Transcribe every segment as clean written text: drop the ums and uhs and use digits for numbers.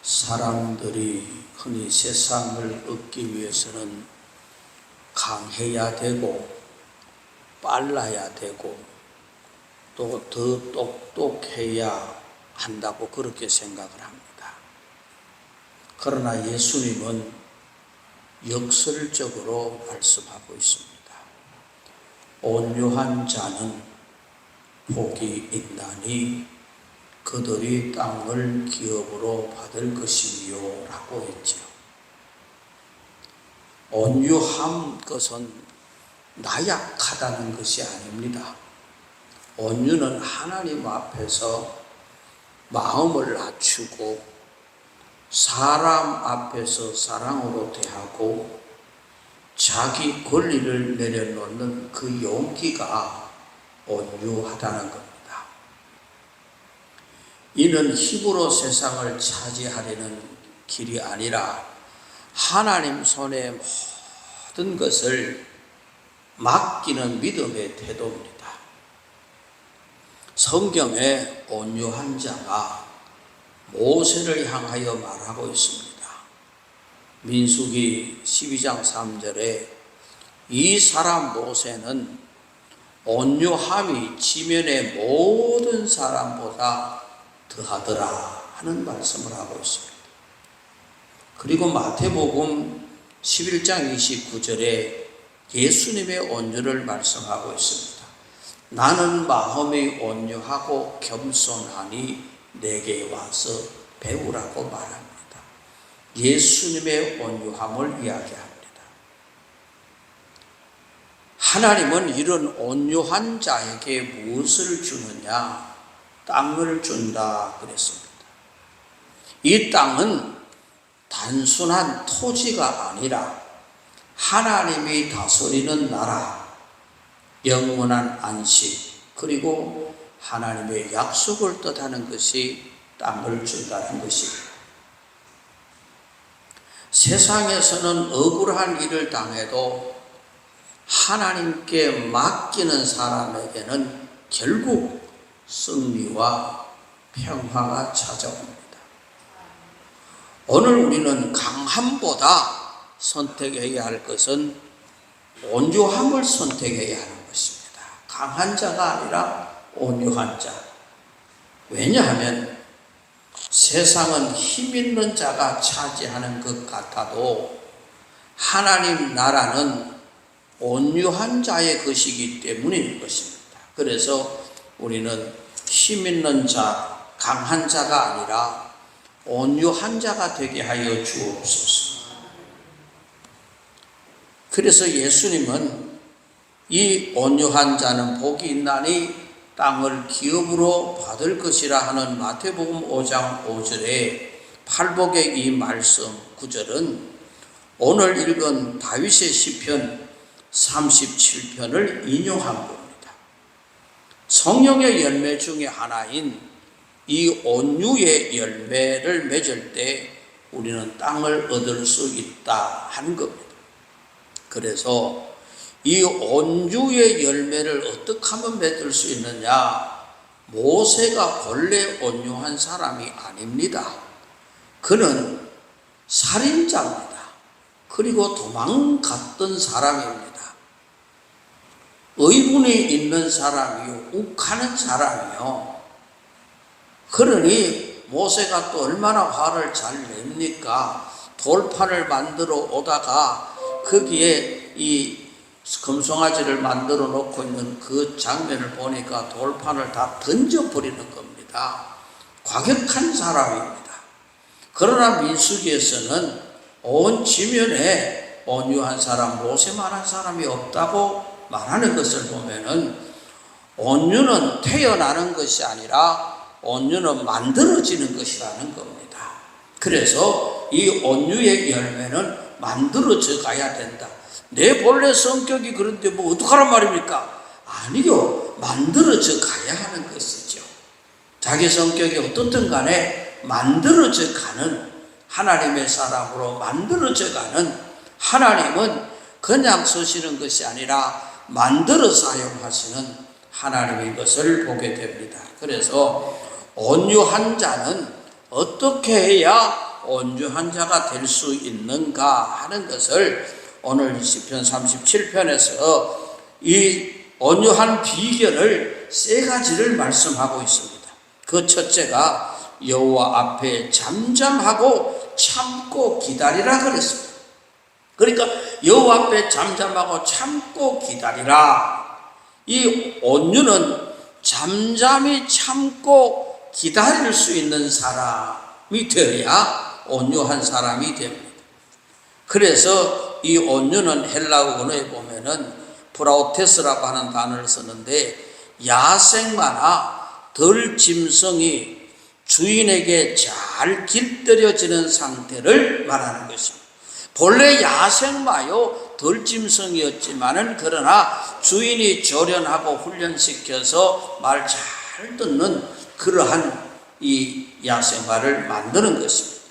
사람들이 흔히 세상을 얻기 위해서는 강해야 되고 빨라야 되고 또 더 똑똑해야 한다고 그렇게 생각을 합니다. 그러나 예수님은 역설적으로 말씀하고 있습니다. 온유한 자는 복이 있나니 그들이 땅을 기업으로 받을 것이요 라고 했죠. 온유한 것은 나약하다는 것이 아닙니다. 온유는 하나님 앞에서 마음을 낮추고 사람 앞에서 사랑으로 대하고 자기 권리를 내려놓는 그 용기가 온유하다는 겁니다. 이는 힘으로 세상을 차지하려는 길이 아니라 하나님 손에 모든 것을 맡기는 믿음의 태도입니다. 성경에 온유한 자가 모세를 향하여 말하고 있습니다. 민수기 12장 3절에 이 사람 모세는 온유함이 지면의 모든 사람보다 더하더라 하는 말씀을 하고 있습니다. 그리고 마태복음 11장 29절에 예수님의 온유를 말씀하고 있습니다. 나는 마음이 온유하고 겸손하니 내게 와서 배우라고 말합니다. 예수님의 온유함을 이야기합니다. 하나님은 이런 온유한 자에게 무엇을 주느냐? 땅을 준다 그랬습니다. 이 땅은 단순한 토지가 아니라 하나님이 다스리는 나라, 영원한 안식, 그리고 하나님의 약속을 뜻하는 것이 땅을 준다는 것입니다. 세상에서는 억울한 일을 당해도 하나님께 맡기는 사람에게는 결국 승리와 평화가 찾아옵니다. 오늘 우리는 강함보다 선택해야 할 것은 온유함을 선택해야 하는 것입니다. 강한 자가 아니라 온유한 자. 왜냐하면 세상은 힘 있는 자가 차지하는 것 같아도 하나님 나라는 온유한 자의 것이기 때문인 것입니다. 그래서 우리는 힘 있는 자, 강한 자가 아니라 온유한 자가 되게 하여 주옵소서. 그래서 예수님은 이 온유한 자는 복이 있나니 땅을 기업으로 받을 것이라 하는 마태복음 5장 5절에 팔복의 이 말씀 9절은 오늘 읽은 다윗의 시편 37편을 인용한 겁니다. 성령의 열매 중에 하나인 이 온유의 열매를 맺을 때 우리는 땅을 얻을 수 있다 하는 겁니다. 그래서 이 온유의 열매를 어떻게 하면 맺을 수 있느냐? 모세가 본래 온유한 사람이 아닙니다. 그는 살인자입니다. 그리고 도망갔던 사람입니다. 의분이 있는 사람이요, 욱하는 사람이요. 그러니 모세가 또 얼마나 화를 잘 냅니까? 돌판을 만들어 오다가 거기에 이 금송아지를 만들어 놓고 있는 그 장면을 보니까 돌판을 다 던져버리는 겁니다. 과격한 사람입니다. 그러나 민수기에서는 온 지면에 온유한 사람, 모세만한 사람이 없다고 말하는 것을 보면은 온유는 태어나는 것이 아니라 온유는 만들어지는 것이라는 겁니다. 그래서 이 온유의 열매는 만들어져 가야 된다. 내 본래 성격이 그런데 뭐 어떡하란 말입니까? 아니요, 만들어져 가야 하는 것이죠. 자기 성격이 어떻든 간에 만들어져 가는 하나님의 사람으로 만들어져 가는, 하나님은 그냥 쓰시는 것이 아니라 만들어 사용하시는 하나님의 것을 보게 됩니다. 그래서 온유한 자는 어떻게 해야 온유한 자가 될 수 있는가 하는 것을 오늘 시편 37편에서 이 온유한 비결을 세 가지를 말씀하고 있습니다. 그 첫째가 여호와 앞에 잠잠하고 참고 기다리라 그랬습니다. 그러니까 여호와 앞에 잠잠하고 참고 기다리라. 이 온유는 잠잠히 참고 기다릴 수 있는 사람이 되어야 온유한 사람이 됩니다. 그래서 이 온유는 헬라어 언어에 보면은 프라우테스라고 하는 단어를 쓰는데 야생마나 덜 짐승이 주인에게 잘 길들여지는 상태를 말하는 것입니다. 본래 야생마요 덜 짐승이었지만은 그러나 주인이 조련하고 훈련시켜서 말 잘 듣는 그러한 이 야생마를 만드는 것입니다.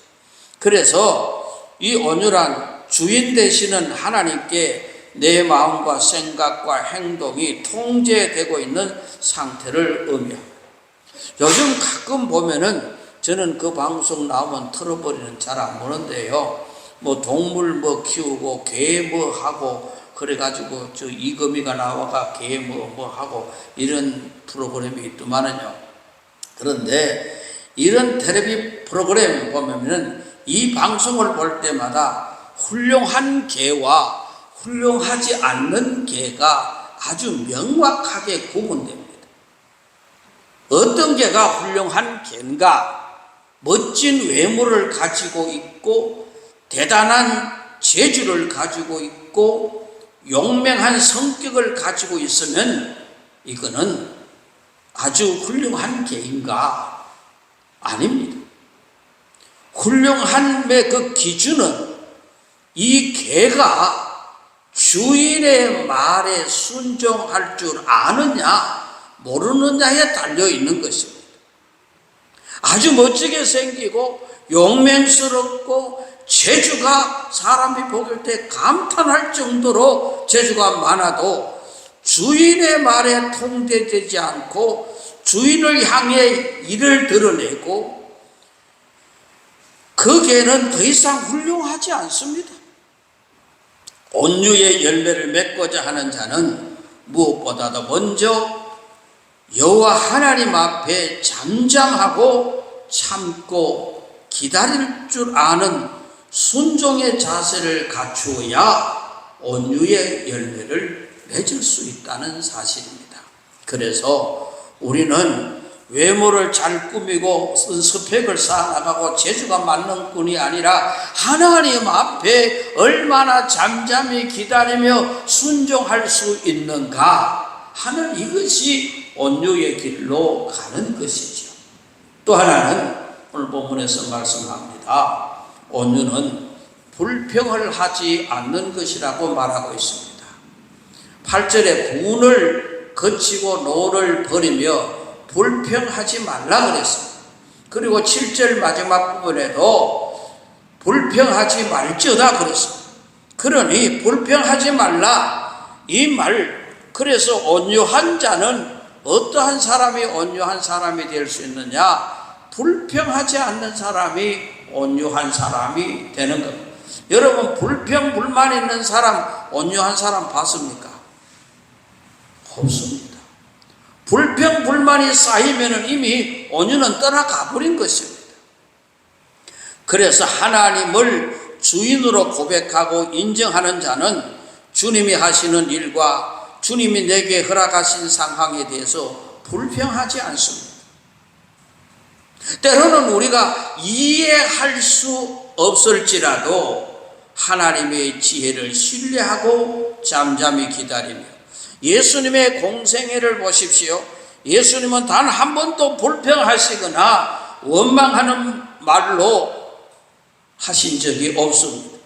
그래서 이 온유란 주인 되시는 하나님께 내 마음과 생각과 행동이 통제되고 있는 상태를 의미합니다. 요즘 가끔 보면은 저는 그 방송 나오면 틀어버리는 잘 안 보는데요. 뭐 동물 뭐 키우고 개 뭐 하고 그래가지고 저 이금희가 나와가 개 뭐 하고 이런 프로그램이 있더만은요. 그런데 이런 텔레비 프로그램 보면은 이 방송을 볼 때마다 훌륭한 개와 훌륭하지 않는 개가 아주 명확하게 구분됩니다. 어떤 개가 훌륭한 개인가? 멋진 외모를 가지고 있고 대단한 재주를 가지고 있고 용맹한 성격을 가지고 있으면 이거는 아주 훌륭한 개인가? 아닙니다. 훌륭함의 그 기준은 이 개가 주인의 말에 순종할 줄 아느냐 모르느냐에 달려 있는 것입니다. 아주 멋지게 생기고 용맹스럽고 재주가 사람이 보길 때 감탄할 정도로 재주가 많아도 주인의 말에 통제되지 않고 주인을 향해 일을 드러내고 그 개는 더 이상 훌륭하지 않습니다. 온유의 열매를 맺고자 하는 자는 무엇보다도 먼저 여호와 하나님 앞에 잠잠하고 참고 기다릴 줄 아는 순종의 자세를 갖추어야 온유의 열매를 맺을 수 있다는 사실입니다. 그래서 우리는 외모를 잘 꾸미고 스펙을 쌓아나가고 재주가 많은 뿐이 아니라 하나님 앞에 얼마나 잠잠히 기다리며 순종할 수 있는가 하는 이것이 온유의 길로 가는 것이죠. 또 하나는 오늘 본문에서 말씀합니다. 온유는 불평을 하지 않는 것이라고 말하고 있습니다. 8절에 분을 거치고 노를 버리며 불평하지 말라 그랬습니다. 그리고 7절 마지막 부분에도 불평하지 말지어다 그랬습니다. 그러니 불평하지 말라 이 말, 그래서 온유한 자는 어떠한 사람이 온유한 사람이 될 수 있느냐? 불평하지 않는 사람이 온유한 사람이 되는 겁니다. 여러분 불평 불만 있는 사람 온유한 사람 봤습니까? 없습니다. 불평 불만이 쌓이면 이미 온유는 떠나가 버린 것입니다. 그래서 하나님을 주인으로 고백하고 인정하는 자는 주님이 하시는 일과 주님이 내게 허락하신 상황에 대해서 불평하지 않습니다. 때로는 우리가 이해할 수 없을지라도 하나님의 지혜를 신뢰하고 잠잠히 기다리며 예수님의 공생애를 보십시오. 예수님은 단 한 번도 불평하시거나 원망하는 말로 하신 적이 없습니다.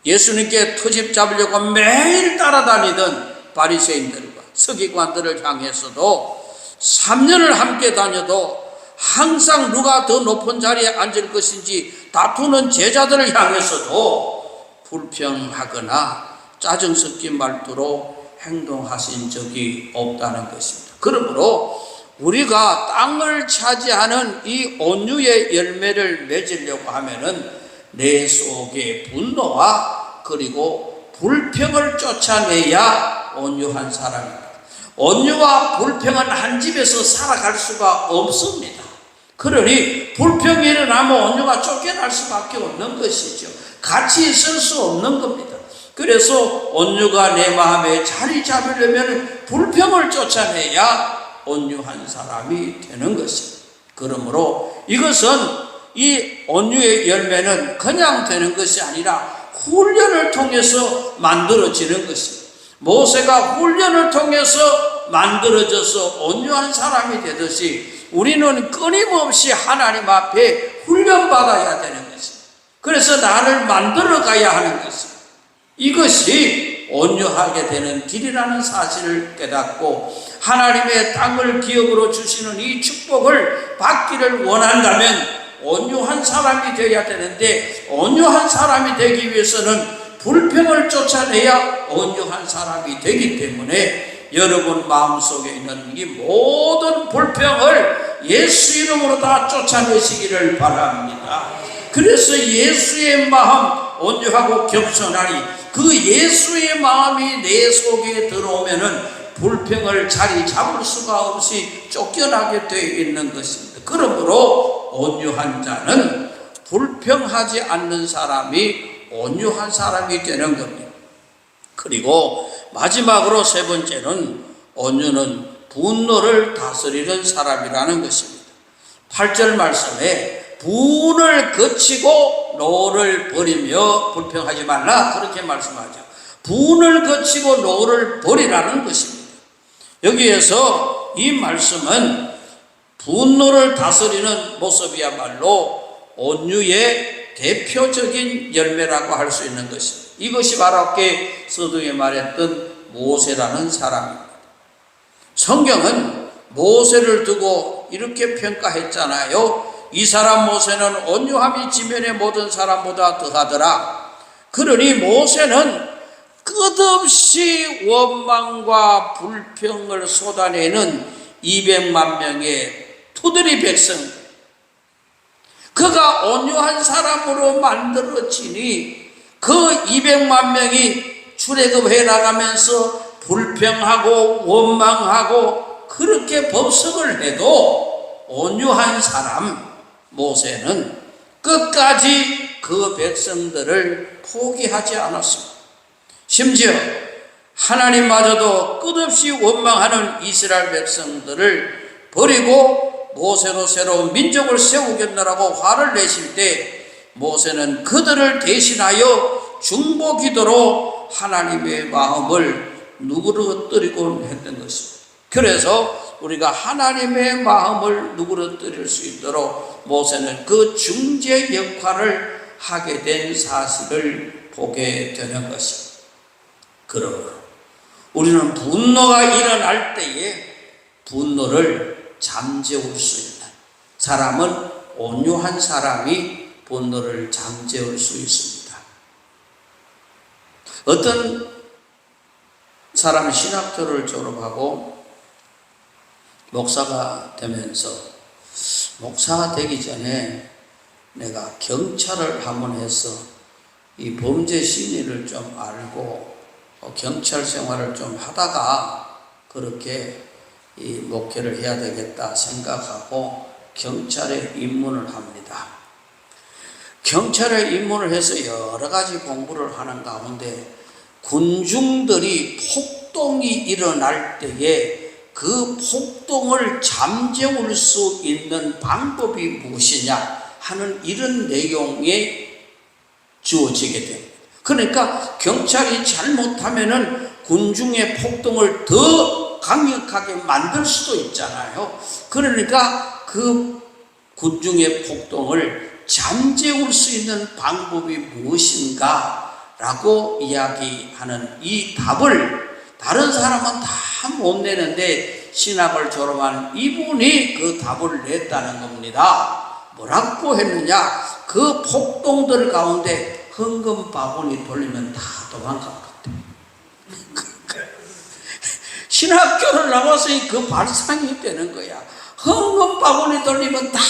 예수님께 터집 잡으려고 매일 따라다니던 바리새인들과 서기관들을 향해서도 3년을 함께 다녀도 항상 누가 더 높은 자리에 앉을 것인지 다투는 제자들을 향해서도 불평하거나 짜증 섞인 말투로 행동하신 적이 없다는 것입니다. 그러므로 우리가 땅을 차지하는 이 온유의 열매를 맺으려고 하면은 내 속에 분노와 그리고 불평을 쫓아내야 온유한 사람입니다. 온유와 불평은 한 집에서 살아갈 수가 없습니다. 그러니 불평이 일어나면 온유가 쫓겨날 수밖에 없는 것이죠. 같이 있을 수 없는 겁니다. 그래서 온유가 내 마음에 자리 잡으려면 불평을 쫓아내야 온유한 사람이 되는 것입니다. 그러므로 이것은 이 온유의 열매는 그냥 되는 것이 아니라 훈련을 통해서 만들어지는 것입니다. 모세가 훈련을 통해서 만들어져서 온유한 사람이 되듯이 우리는 끊임없이 하나님 앞에 훈련받아야 되는 것입니다. 그래서 나를 만들어 가야 하는 것입니다. 이것이 온유하게 되는 길이라는 사실을 깨닫고 하나님의 땅을 기업으로 주시는 이 축복을 받기를 원한다면 온유한 사람이 되어야 되는데, 온유한 사람이 되기 위해서는 불평을 쫓아내야 온유한 사람이 되기 때문에 여러분 마음속에 있는 이 모든 불평을 예수 이름으로 다 쫓아내시기를 바랍니다. 그래서 예수의 마음 온유하고 겸손하니 그 예수의 마음이 내 속에 들어오면은 불평을 자리 잡을 수가 없이 쫓겨나게 되어 있는 것입니다. 그러므로 온유한 자는 불평하지 않는 사람이 온유한 사람이 되는 겁니다. 그리고 마지막으로 세 번째는 온유는 분노를 다스리는 사람이라는 것입니다. 8절 말씀에 분을 거치고 노를 버리며 불평하지 말라 그렇게 말씀하죠. 분을 거치고 노를 버리라는 것입니다. 여기에서 이 말씀은 분노를 다스리는 모습이야말로 온유의 대표적인 열매라고 할 수 있는 것입니다. 이것이 바로 아까 서두에 말했던 모세라는 사람입니다. 성경은 모세를 두고 이렇게 평가했잖아요. 이 사람 모세는 온유함이 지면의 모든 사람보다 더하더라. 그러니 모세는 끝없이 원망과 불평을 쏟아내는 200만 명의 투들이 백성, 그가 온유한 사람으로 만들어지니 그 200만 명이 출애굽해 나가면서 불평하고 원망하고 그렇게 법석을 해도 온유한 사람 모세는 끝까지 그 백성들을 포기하지 않았습니다. 심지어 하나님마저도 끝없이 원망하는 이스라엘 백성들을 버리고 모세로 새로운 민족을 세우겠노라고 화를 내실 때 모세는 그들을 대신하여 중보 기도로 하나님의 마음을 누그러뜨리곤 했던 것입니다. 그래서 우리가 하나님의 마음을 누그러뜨릴 수 있도록 모세는 그 중재 역할을 하게 된 사실을 보게 되는 것입니다. 그러므로 우리는 분노가 일어날 때에 분노를 잠재울 수 있는 사람은 온유한 사람이 분노를 잠재울 수 있습니다. 어떤 사람이 신학교를 졸업하고 목사가 되면서 목사가 되기 전에 내가 경찰을 한번 해서 이 범죄 심리를 좀 알고 경찰 생활을 좀 하다가 그렇게 이 목회를 해야 되겠다 생각하고 경찰에 입문을 합니다. 경찰에 입문을 해서 여러 가지 공부를 하는 가운데 군중들이 폭동이 일어날 때에 그 폭동을 잠재울 수 있는 방법이 무엇이냐 하는 이런 내용이 주어지게 됩니다. 그러니까 경찰이 잘못하면은 군중의 폭동을 더 강력하게 만들 수도 있잖아요. 그러니까 그 군중의 폭동을 잠재울 수 있는 방법이 무엇인가 라고 이야기하는 이 답을 다른 사람은 다 못 내는데 신학을 졸업한 이분이 그 답을 냈다는 겁니다. 뭐라고 했느냐? 그 폭동들 가운데 헌금 바구니 돌리면 다 도망갔거든. 신학교를 나와서 그 발상이 되는 거야. 흥금바구니 돌리면 다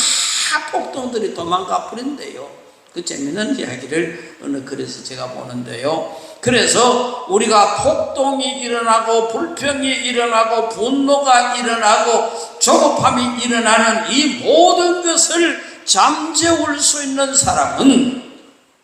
폭동들이 도망가 버린대요. 그 재밌는 이야기를 어느 글에서 제가 보는데요. 그래서 우리가 폭동이 일어나고 불평이 일어나고 분노가 일어나고 조급함이 일어나는 이 모든 것을 잠재울 수 있는 사람은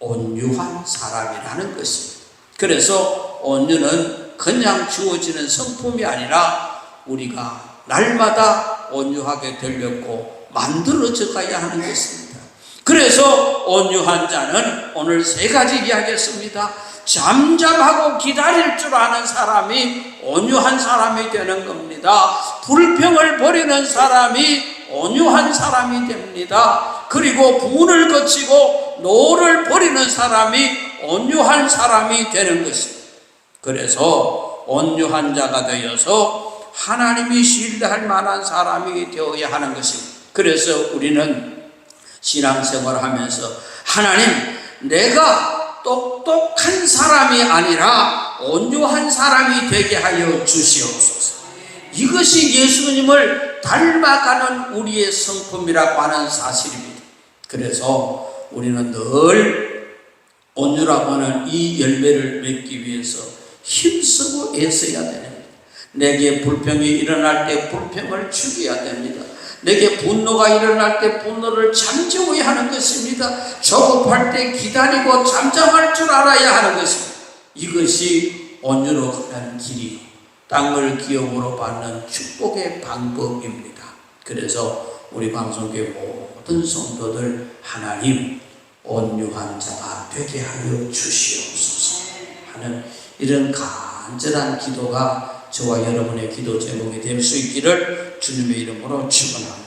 온유한 사람이라는 것입니다. 그래서 온유는 그냥 주어지는 성품이 아니라 우리가 날마다 온유하게 되려고 만들어져 가야 하는 것입니다. 그래서 온유한 자는 오늘 세 가지 이야기했습니다. 잠잠하고 기다릴 줄 아는 사람이 온유한 사람이 되는 겁니다. 불평을 버리는 사람이 온유한 사람이 됩니다. 그리고 분을 거치고 노를 버리는 사람이 온유한 사람이 되는 것입니다. 그래서 온유한 자가 되어서 하나님이 신뢰할 만한 사람이 되어야 하는 것입니다. 그래서 우리는 신앙생활을 하면서 하나님, 내가 똑똑한 사람이 아니라 온유한 사람이 되게 하여 주시옵소서. 이것이 예수님을 닮아가는 우리의 성품이라고 하는 사실입니다. 그래서 우리는 늘 온유라고 하는 이 열매를 맺기 위해서 힘쓰고 애써야 됩니다. 내게 불평이 일어날 때 불평을 죽여야 됩니다. 내게 분노가 일어날 때 분노를 잠재워야 하는 것입니다. 조급할 때 기다리고 잠잠할 줄 알아야 하는 것입니다. 이것이 온유로 가는 길이요, 땅을 기업으로 받는 축복의 방법입니다. 그래서 우리 방송교회 모든 성도들, 하나님 온유한 자가 되게 하여 주시옵소서 하는 이런 간절한 기도가 저와 여러분의 기도 제목이 될 수 있기를 주님의 이름으로 축원합니다.